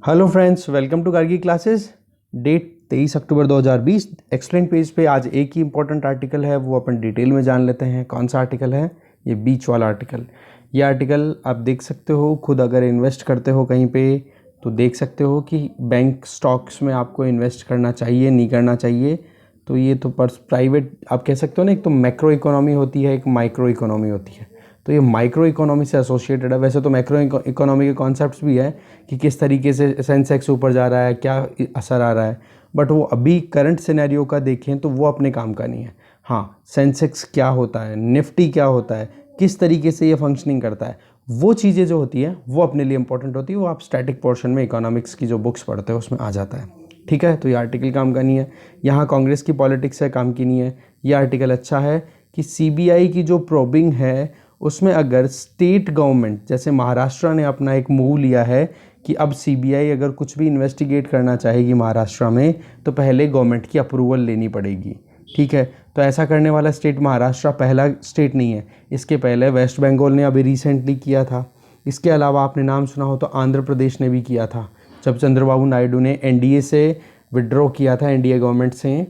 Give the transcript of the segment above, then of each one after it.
Hello friends, welcome to Gargi classes. Date 23 October 2020। Explain page पे आज एक ही इंपॉर्टेंट आर्टिकल है, वो अपन डिटेल में जान लेते हैं। कौन सा आर्टिकल है? ये बीच वाला आर्टिकल। ये आर्टिकल आप देख सकते हो खुद, अगर इन्वेस्ट करते हो कहीं पे तो देख सकते हो कि बैंक स्टॉक्स में आपको इन्वेस्ट करना चाहिए नहीं करना चाहिए। तो ये तो प्राइवेट आप कह सकते हो ना, एक तो मैक्रो इकोनॉमी होती है, एक माइक्रो इकोनॉमी होती है। तो ये माइक्रो इकोनॉमी से एसोसिएटेड है। वैसे तो मैक्रो इकोनॉमी के कॉन्सेप्ट्स भी है कि किस तरीके से सेंसेक्स ऊपर जा रहा है, क्या असर आ रहा है, बट वो अभी करंट सिनेरियो का देखें तो वो अपने काम का नहीं है। हाँ, सेंसेक्स क्या होता है, निफ्टी क्या होता है, किस तरीके से ये फंक्शनिंग करता है, वो चीज़ें जो होती हैं वो अपने लिए इंपॉर्टेंट होती है। वो आप स्टैटिक पोर्शन में इकोनॉमिक्स की जो बुक्स पढ़ते हो उसमें आ जाता है। ठीक है, तो ये आर्टिकल काम का नहीं है। यहाँ कांग्रेस की पॉलिटिक्स है, काम की नहीं है। ये आर्टिकल अच्छा है कि सीबीआई की जो प्रोबिंग है उसमें अगर स्टेट गवर्नमेंट, जैसे महाराष्ट्र ने अपना एक मूव लिया है कि अब सीबीआई अगर कुछ भी इन्वेस्टिगेट करना चाहेगी महाराष्ट्र में तो पहले गवर्नमेंट की अप्रूवल लेनी पड़ेगी। ठीक है, तो ऐसा करने वाला स्टेट महाराष्ट्र पहला स्टेट नहीं है। इसके पहले वेस्ट बंगाल ने अभी रिसेंटली किया था। इसके अलावा आपने नाम सुना हो तो आंध्र प्रदेश ने भी किया था, जब चंद्रबाबू नायडू ने एनडीए से विड्रॉ किया था, एनडीए गवर्नमेंट से।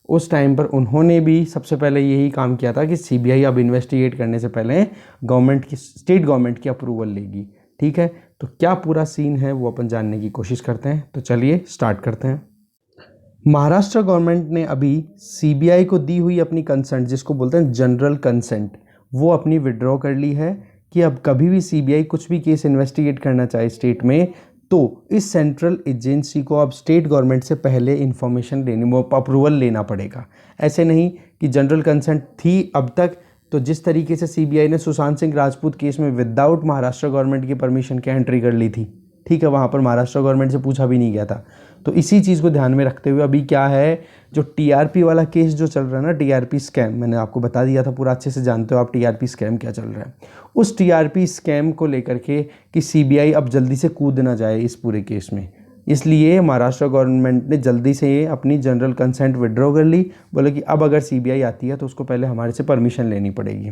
उस टाइम पर उन्होंने भी सबसे पहले यही काम किया था कि सीबीआई अब इन्वेस्टिगेट करने से पहले गवर्नमेंट की, स्टेट गवर्नमेंट की अप्रूवल लेगी। ठीक है, तो क्या पूरा सीन है वो अपन जानने की कोशिश करते हैं। तो चलिए स्टार्ट करते हैं। महाराष्ट्र गवर्नमेंट ने अभी सीबीआई को दी हुई अपनी कंसेंट, जिसको बोलते हैं जनरल कंसेंट, वो अपनी विड्रॉ कर ली है कि अब कभी भी सीबीआई कुछ भी केस इन्वेस्टिगेट करना चाहे स्टेट में तो इस सेंट्रल एजेंसी को अब स्टेट गवर्नमेंट से पहले इन्फॉर्मेशन लेनी, वो अप्रूवल लेना पड़ेगा। ऐसे नहीं कि जनरल कंसेंट थी अब तक, तो जिस तरीके से सीबीआई ने सुशांत सिंह राजपूत केस में विदाउट महाराष्ट्र गवर्नमेंट की परमिशन के एंट्री कर ली थी। ठीक है, वहाँ पर महाराष्ट्र गवर्नमेंट से पूछा भी नहीं गया था। तो इसी चीज़ को ध्यान में रखते हुए अभी क्या है, जो टीआरपी वाला केस जो चल रहा है ना, टीआरपी स्कैम, मैंने आपको बता दिया था पूरा, अच्छे से जानते हो आप टीआरपी स्कैम क्या चल रहा है। उस टीआरपी स्कैम को लेकर के कि सीबीआई अब जल्दी से कूद ना जाए इस पूरे केस में, इसलिए महाराष्ट्र गवर्नमेंट ने जल्दी से अपनी जनरल कंसेंट विड्रॉ कर ली। बोले कि अब अगर सीबीआई आती है तो उसको पहले हमारे से परमिशन लेनी पड़ेगी।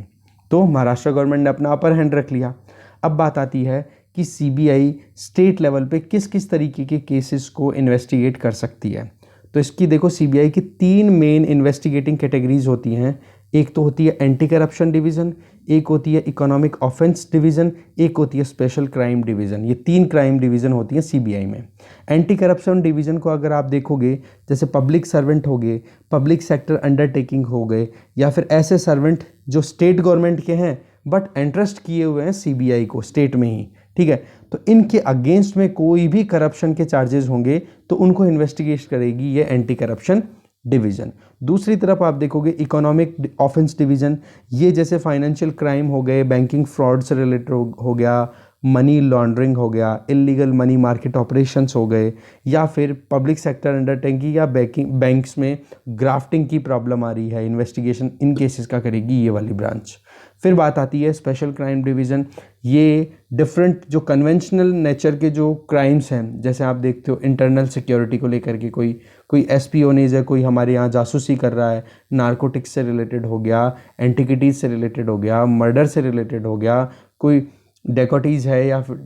तो महाराष्ट्र गवर्नमेंट ने अपना अपर हैंड रख लिया। अब बात आती है कि सीबीआई स्टेट लेवल पे किस किस तरीके के केसेस को इन्वेस्टिगेट कर सकती है। तो इसकी देखो, सीबीआई की 3 मेन इन्वेस्टिगेटिंग कैटेगरीज होती हैं। एक तो होती है एंटी करप्शन डिवीज़न, एक होती है इकोनॉमिक ऑफेंस डिवीज़न, एक होती है स्पेशल क्राइम डिवीज़न। ये 3 क्राइम डिवीज़न होती हैं सीबीआई में। एंटी करप्शन डिवीज़न को अगर आप देखोगे, जैसे पब्लिक सर्वेंट हो गए, पब्लिक सेक्टर अंडरटेकिंग हो गए, या फिर ऐसे सर्वेंट जो स्टेट गवर्नमेंट के हैं बट इंटरेस्ट किए हुए हैं सीबीआई को स्टेट में ही। ठीक है, तो इनके अगेंस्ट में कोई भी करप्शन के चार्जेस होंगे तो उनको इन्वेस्टिगेट करेगी ये एंटी करप्शन डिवीज़न। दूसरी तरफ आप देखोगे इकोनॉमिक ऑफेंस डिवीज़न, ये जैसे फाइनेंशियल क्राइम हो गए, बैंकिंग फ्रॉड से रिलेटेड हो गया, मनी लॉन्ड्रिंग हो गया, इलीगल मनी मार्केट ऑपरेशंस हो गए, या फिर पब्लिक सेक्टर अंडरटेकिंग या बैंक्स में ग्राफ्टिंग की प्रॉब्लम आ रही है, इन्वेस्टिगेशन इन केसेस का करेगी ये वाली ब्रांच। फिर बात आती है स्पेशल क्राइम डिवीज़न। ये डिफरेंट जो कन्वेंशनल नेचर के जो क्राइम्स हैं, जैसे आप देखते हो इंटरनल सिक्योरिटी को लेकर के कोई एस्पियोनेज है, कोई हमारे यहाँ जासूसी कर रहा है, नारकोटिक्स से रिलेटेड हो गया, एंटिकिटीज़ से रिलेटेड हो गया, मर्डर से रिलेटेड हो गया, कोई डेकोटीज़ है या फिर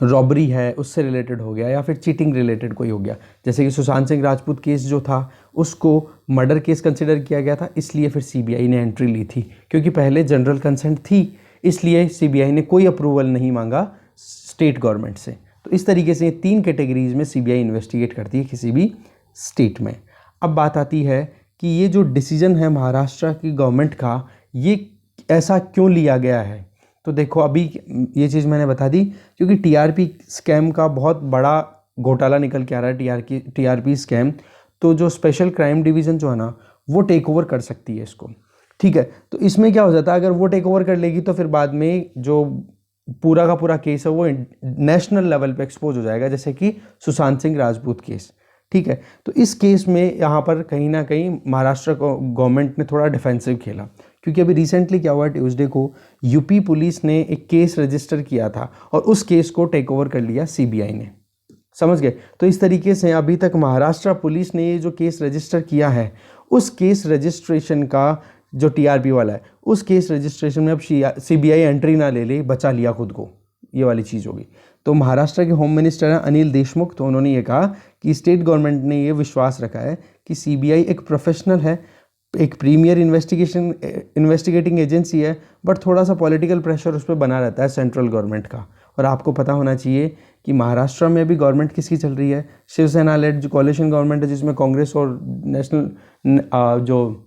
रॉबरी है उससे रिलेटेड हो गया, या फिर चीटिंग रिलेटेड कोई हो गया। जैसे कि सुशांत सिंह राजपूत केस जो था उसको मर्डर केस कंसिडर किया गया था, इसलिए फिर सीबीआई ने एंट्री ली थी, क्योंकि पहले जनरल कंसेंट थी, इसलिए सीबीआई ने कोई अप्रूवल नहीं मांगा स्टेट गवर्नमेंट से। तो इस तरीके से 3 कैटेगरीज में सीबीआई इन्वेस्टिगेट करती है किसी भी स्टेट में। अब बात आती है कि ये जो डिसीजन है महाराष्ट्र की गवर्नमेंट का, ये ऐसा क्यों लिया गया है। तो देखो, अभी ये चीज़ मैंने बता दी क्योंकि टीआरपी स्कैम का बहुत बड़ा घोटाला निकल के आ रहा है, टीआरपी स्कैम। तो जो स्पेशल क्राइम डिवीज़न जो है ना, वो टेक ओवर कर सकती है इसको। ठीक है, तो इसमें क्या हो जाता है, अगर वो टेक ओवर कर लेगी तो फिर बाद में जो पूरा का पूरा केस है वो नेशनल लेवल पे एक्सपोज हो जाएगा, जैसे कि सुशांत सिंह राजपूत केस। ठीक है, तो इस केस में यहाँ पर कहीं ना कहीं महाराष्ट्र गवर्नमेंट ने थोड़ा डिफेंसिव खेला, क्योंकि अभी रिसेंटली क्या हुआ, ट्यूसडे को यूपी पुलिस ने एक केस रजिस्टर किया था और उस केस को टेक ओवर कर लिया सीबीआई ने। समझ गए? तो इस तरीके से अभी तक महाराष्ट्र पुलिस ने ये जो केस रजिस्टर किया है, उस केस रजिस्ट्रेशन का जो टीआरपी वाला है, उस केस रजिस्ट्रेशन में अब सीबीआई एंट्री ना ले ले, बचा लिया खुद को। ये वाली चीज़ होगी। तो महाराष्ट्र के होम मिनिस्टर हैं अनिल देशमुख, तो उन्होंने ये कहा कि स्टेट गवर्नमेंट ने ये विश्वास रखा है कि सीबीआई एक प्रोफेशनल है, एक प्रीमियर इन्वेस्टिगेटिंग एजेंसी है, बट थोड़ा सा पॉलिटिकल प्रेशर उस पर बना रहता है सेंट्रल गवर्नमेंट का। और आपको पता होना चाहिए कि महाराष्ट्र में भी गवर्नमेंट किसकी चल रही है, शिवसेना लेड जो कॉलिशन गवर्नमेंट है, जिसमें कांग्रेस और नेशनल जो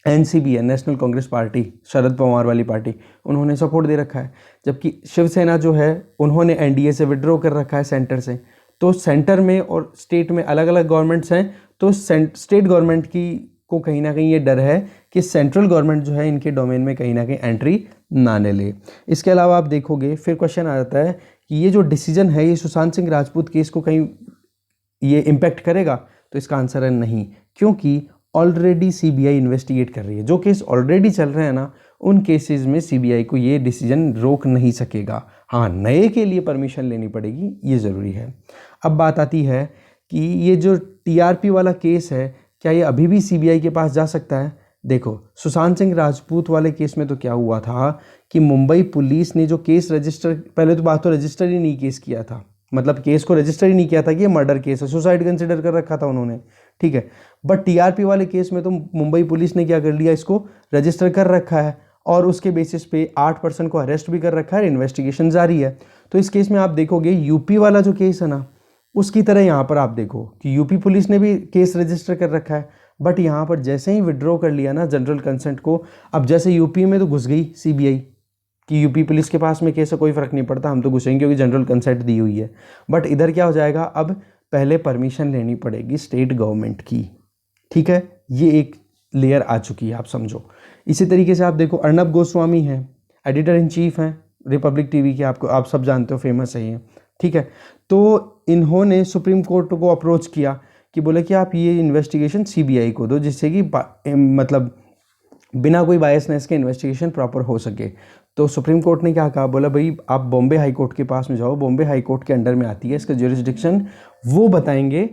एनसीबी है, नेशनल कांग्रेस पार्टी, शरद पवार वाली पार्टी, उन्होंने सपोर्ट दे रखा है। जबकि शिवसेना जो है उन्होंने एनडीए से विड्रॉ कर रखा है सेंटर से। तो सेंटर में और स्टेट में अलग अलग गवर्नमेंट्स हैं, तो स्टेट गवर्नमेंट की को कहीं ना कहीं ये डर है कि सेंट्रल गवर्नमेंट जो है इनके डोमेन में कहीं ना कहीं एंट्री ना ले। इसके अलावा आप देखोगे फिर क्वेश्चन आ जाता है कि ये जो डिसीजन है ये सुशांत सिंह राजपूत केस को कहीं ये इम्पैक्ट करेगा, तो इसका आंसर है नहीं, क्योंकि ऑलरेडी सीबीआई इन्वेस्टिगेट कर रही है। जो केस ऑलरेडी चल रहे हैं ना, उन केसेस में सीबीआई को ये डिसीजन रोक नहीं सकेगा। हाँ, नए के लिए परमिशन लेनी पड़ेगी, ये ज़रूरी है। अब बात आती है कि ये जो टीआरपी वाला केस है, क्या ये अभी भी सीबीआई के पास जा सकता है? देखो, सुशांत सिंह राजपूत वाले केस में तो क्या हुआ था कि मुंबई पुलिस ने जो केस रजिस्टर, पहले तो बात तो रजिस्टर ही नहीं केस किया था, मतलब केस को रजिस्टर ही नहीं किया था कि ये मर्डर केस है, सुसाइड कंसिडर कर रखा था उन्होंने, ठीक है। बट टीआरपी वाले केस में तो मुंबई पुलिस ने क्या कर लिया, इसको रजिस्टर कर रखा है और उसके बेसिस पे 8 पर्सन को अरेस्ट भी कर रखा है, इन्वेस्टिगेशन जारी है। तो इस केस में आप देखोगे यूपी वाला जो केस है ना, उसकी तरह यहाँ पर आप देखो कि यूपी पुलिस ने भी केस रजिस्टर कर रखा है, बट यहाँ पर जैसे ही विड्रॉ कर लिया ना जनरल कंसेंट को, अब जैसे यूपी में तो घुस गई सीबीआई कि यूपी पुलिस के पास में केस है, कोई फ़र्क नहीं पड़ता, हम तो घुसेंगे क्योंकि जनरल कंसेंट दी हुई है। बट इधर क्या हो जाएगा, अब पहले परमिशन लेनी पड़ेगी स्टेट गवर्नमेंट की, ठीक है। ये एक लेयर आ चुकी है, आप समझो। इसी तरीके से आप देखो अर्नब गोस्वामी हैं, एडिटर इन चीफ हैं रिपब्लिक टीवी के, आप सब जानते हो, फेमस है ये, ठीक है। तो इन्होंने सुप्रीम कोर्ट को अप्रोच किया कि बोले कि आप ये इन्वेस्टिगेशन सीबीआई को दो, जिससे कि मतलब बिना कोई बायसनेस के इन्वेस्टिगेशन प्रॉपर हो सके। तो सुप्रीम कोर्ट ने क्या कहा, बोला भाई आप बॉम्बे हाई कोर्ट के पास में जाओ, बॉम्बे हाई कोर्ट के अंडर में आती है, इसका ज्यूरिसडिक्शन वो बताएंगे,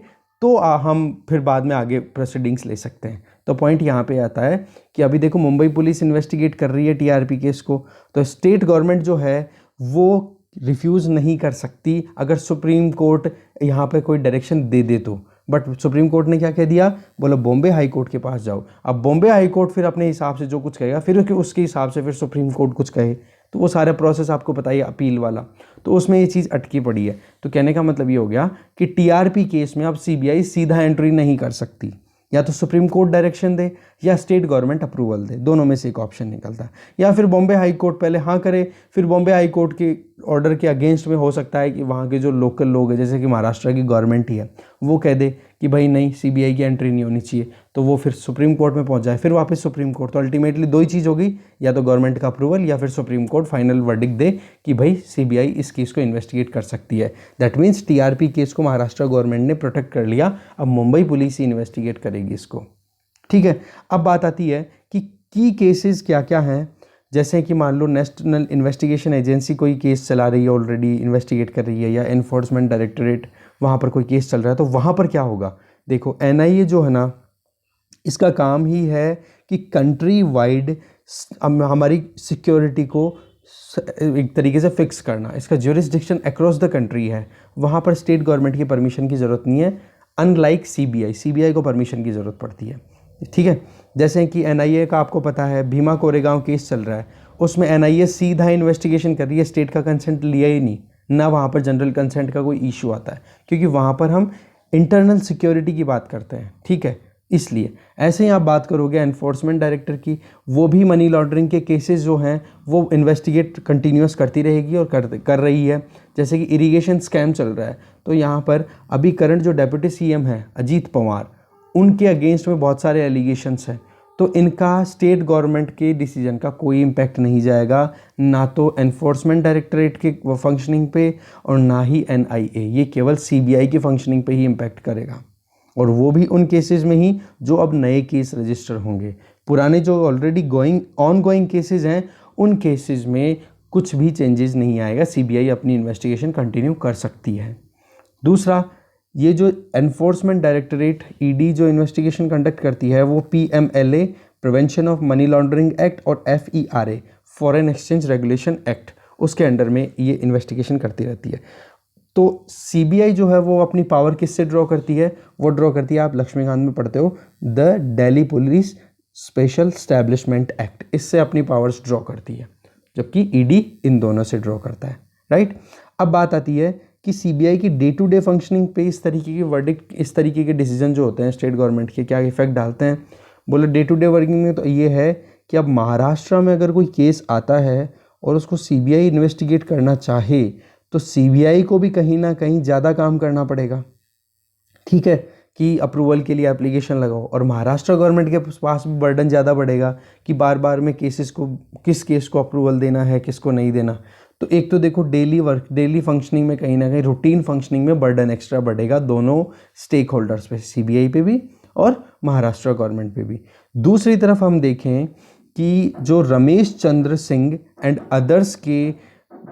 तो हम फिर बाद में आगे प्रोसीडिंग्स ले सकते हैं। तो पॉइंट यहाँ पे आता है कि अभी देखो मुंबई पुलिस इन्वेस्टिगेट कर रही है टीआरपी केस को, तो स्टेट गवर्नमेंट जो है वो रिफ्यूज़ नहीं कर सकती अगर सुप्रीम कोर्ट यहाँ पे कोई डायरेक्शन दे दे तो। बट सुप्रीम कोर्ट ने क्या कह दिया, बोला बॉम्बे हाई कोर्ट के पास जाओ। अब बॉम्बे हाई कोर्ट फिर अपने हिसाब से जो कुछ कहेगा, फिर उसके हिसाब से फिर सुप्रीम कोर्ट कुछ कहे, तो वो सारा प्रोसेस आपको पता ही है अपील वाला, तो उसमें ये चीज़ अटकी पड़ी है। तो कहने का मतलब ये हो गया कि टीआरपी केस में अब सीबीआई सीधा एंट्री नहीं कर सकती, या तो सुप्रीम कोर्ट डायरेक्शन दे या स्टेट गवर्नमेंट अप्रूवल दे, दोनों में से एक ऑप्शन निकलता है। या फिर बॉम्बे हाई कोर्ट पहले हाँ करे, फिर बॉम्बे हाई कोर्ट के ऑर्डर के अगेंस्ट में हो सकता है कि वहाँ के जो लोकल लोग हैं, जैसे कि महाराष्ट्र की गवर्नमेंट ही है, वो कह दे कि भाई नहीं सीबीआई की एंट्री नहीं होनी चाहिए, तो वो फिर सुप्रीम कोर्ट में पहुँच जाए, फिर वापस सुप्रीम कोर्ट। तो अल्टीमेटली दो ही चीज़ होगी, या तो गवर्नमेंट का अप्रूवल या फिर सुप्रीम कोर्ट फाइनल वर्डिक्ट दे कि भाई सीबीआई इस केस को इन्वेस्टिगेट कर सकती है। दैट मीन्स टीआरपी केस को महाराष्ट्र गवर्नमेंट ने प्रोटेक्ट कर लिया, अब मुंबई पुलिस ही इन्वेस्टिगेट करेगी इसको, ठीक है। अब बात आती है कि की केसेस क्या क्या हैं, जैसे कि मान लो नेशनल इन्वेस्टिगेशन एजेंसी कोई केस चला रही है, ऑलरेडी इन्वेस्टिगेट कर रही है, या एनफोर्समेंट डायरेक्टरेट वहाँ पर कोई केस चल रहा है, तो वहाँ पर क्या होगा। देखो एनआईए जो है ना, इसका काम ही है कि कंट्री वाइड हमारी सिक्योरिटी को एक तरीके से फिक्स करना, इसका ज्यूरिसडिक्शन अक्रॉस द कंट्री है, वहाँ पर स्टेट गवर्नमेंट की परमिशन की ज़रूरत नहीं है, अनलाइक सीबीआई को परमिशन की ज़रूरत पड़ती है, ठीक है। जैसे कि एनआईए का आपको पता है भीमा कोरेगांव केस चल रहा है, उसमें एनआईए सीधा इन्वेस्टिगेशन कर रही है, स्टेट का कंसेंट लिया ही नहीं, ना वहाँ पर जनरल कंसेंट का कोई इशू आता है, क्योंकि वहाँ पर हम इंटरनल सिक्योरिटी की बात करते हैं, ठीक है। इसलिए ऐसे ही आप बात करोगे एनफोर्समेंट डायरेक्टर की, वो भी मनी लॉन्ड्रिंग के केसेस जो हैं वो इन्वेस्टिगेट कंटिन्यूस करती रहेगी और कर रही है। जैसे कि इरिगेशन स्कैम चल रहा है, तो यहाँ पर अभी करंट जो डेप्यूटी सीएम है अजीत पवार, उनके अगेंस्ट में बहुत सारे एलिगेशंस हैं, तो इनका स्टेट गवर्नमेंट के डिसीजन का कोई इम्पैक्ट नहीं जाएगा, ना तो एनफोर्समेंट डायरेक्टरेट के फंक्शनिंग पे और ना ही एनआईए, ये केवल सीबीआई की फंक्शनिंग पे ही इम्पैक्ट करेगा, और वो भी उन केसेस में ही जो अब नए केस रजिस्टर होंगे। पुराने जो ऑलरेडी ऑनगोइंग केसेस हैं, उन केसेस में कुछ भी चेंजेस नहीं आएगा, सीबीआई अपनी इन्वेस्टिगेशन कंटिन्यू कर सकती है। दूसरा, ये जो एनफोर्समेंट डायरेक्टरेट ईडी जो इन्वेस्टिगेशन कंडक्ट करती है, वो PMLA prevention of money laundering act और एफईआरए फॉरेन एक्सचेंज रेगुलेशन एक्ट, उसके अंडर में ये इन्वेस्टिगेशन करती रहती है। तो सीबीआई जो है वो अपनी पावर किससे ड्रॉ करती है? वो ड्रॉ करती है, आप लक्ष्मीकांत में पढ़ते हो, the Delhi police special establishment act, इससे अपनी पावर्स ड्रॉ करती है, जबकि ईडी इन दोनों से ड्रॉ करता है, राइट। अब बात आती है कि सीबीआई की डे टू डे फंक्शनिंग पे इस तरीके की वर्डिक्ट, इस तरीके के डिसीजन जो होते हैं स्टेट गवर्नमेंट के, क्या इफेक्ट डालते हैं? बोले डे टू डे वर्किंग में तो ये है कि अब महाराष्ट्र में अगर कोई केस आता है और उसको सीबीआई इन्वेस्टिगेट करना चाहे तो सीबीआई को भी कहीं ना कहीं ज़्यादा काम करना पड़ेगा, ठीक है, कि अप्रूवल के लिए एप्लीकेशन लगाओ। और महाराष्ट्र गवर्नमेंट के पास भी बर्डन ज़्यादा बढ़ेगा कि बार बार में केसेस को, किस केस को अप्रूवल देना है, किसको नहीं देना। तो एक तो देखो डेली फंक्शनिंग में कहीं ना कहीं रूटीन फंक्शनिंग में बर्डन एक्स्ट्रा बढ़ेगा दोनों स्टेक होल्डर्स पे, सीबीआई पे भी और महाराष्ट्र गवर्नमेंट पे भी। दूसरी तरफ हम देखें कि जो रमेश चंद्र सिंह एंड अदर्स के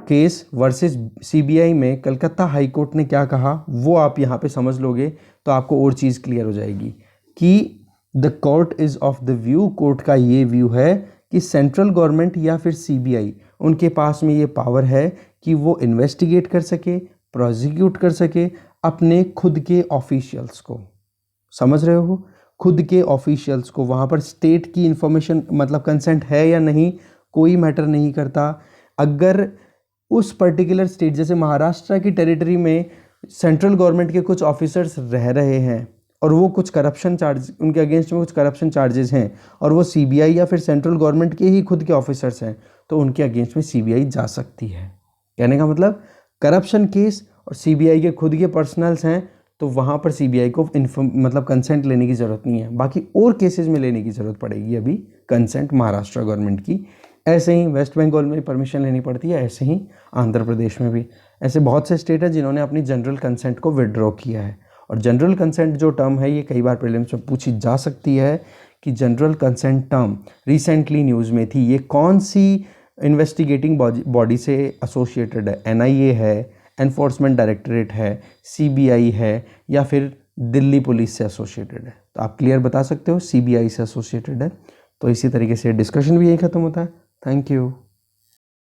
केस वर्सेस सीबीआई में कलकत्ता हाई कोर्ट ने क्या कहा, वो आप यहाँ पे समझ लोगे तो आपको और चीज़ क्लियर हो जाएगी कि the court is of the view, court का ये व्यू है कि सेंट्रल गवर्नमेंट या फिर सीबीआई, उनके पास में ये पावर है कि वो इन्वेस्टिगेट कर सके, प्रोसिक्यूट कर सके अपने खुद के ऑफिशियल्स को। समझ रहे हो? खुद के ऑफिशियल्स को। वहाँ पर स्टेट की इंफॉर्मेशन मतलब कंसेंट है या नहीं कोई मैटर नहीं करता। अगर उस पर्टिकुलर स्टेट, जैसे महाराष्ट्र की टेरिटरी में सेंट्रल गवर्नमेंट के कुछ ऑफिसर्स रह रहे हैं और वो कुछ करप्शन चार्ज, उनके अगेंस्ट में कुछ करप्शन चार्जेस हैं और वो सीबीआई या फिर सेंट्रल गवर्नमेंट के ही खुद के ऑफिसर्स हैं, तो उनके अगेंस्ट में सीबीआई जा सकती है। कहने का मतलब करप्शन केस और सीबीआई के खुद के पर्सनल्स हैं तो वहाँ पर सीबीआई को मतलब कंसेंट लेने की ज़रूरत नहीं है। बाकी और केसेस में लेने की ज़रूरत पड़ेगी अभी कंसेंट महाराष्ट्र गवर्नमेंट की। ऐसे ही वेस्ट बंगाल में परमिशन लेनी पड़ती है, ऐसे ही आंध्र प्रदेश में भी। ऐसे बहुत से स्टेट हैं जिन्होंने अपनी जनरल कंसेंट को विड्रॉ किया है। और जनरल कंसेंट जो टर्म है ये कई बार प्रीलिम्स में पूछी जा सकती है कि general consent term recently news में थी, ये कौन सी इन्वेस्टिगेटिंग बॉडी से एसोसिएटेड है? एनआईए है, एनफोर्समेंट डायरेक्टरेट है, सीबीआई है, या फिर दिल्ली पुलिस से एसोसिएटेड है? तो आप क्लियर बता सकते हो सीबीआई से एसोसिएटेड है। तो इसी तरीके से डिस्कशन भी यही ख़त्म होता है। Thank you.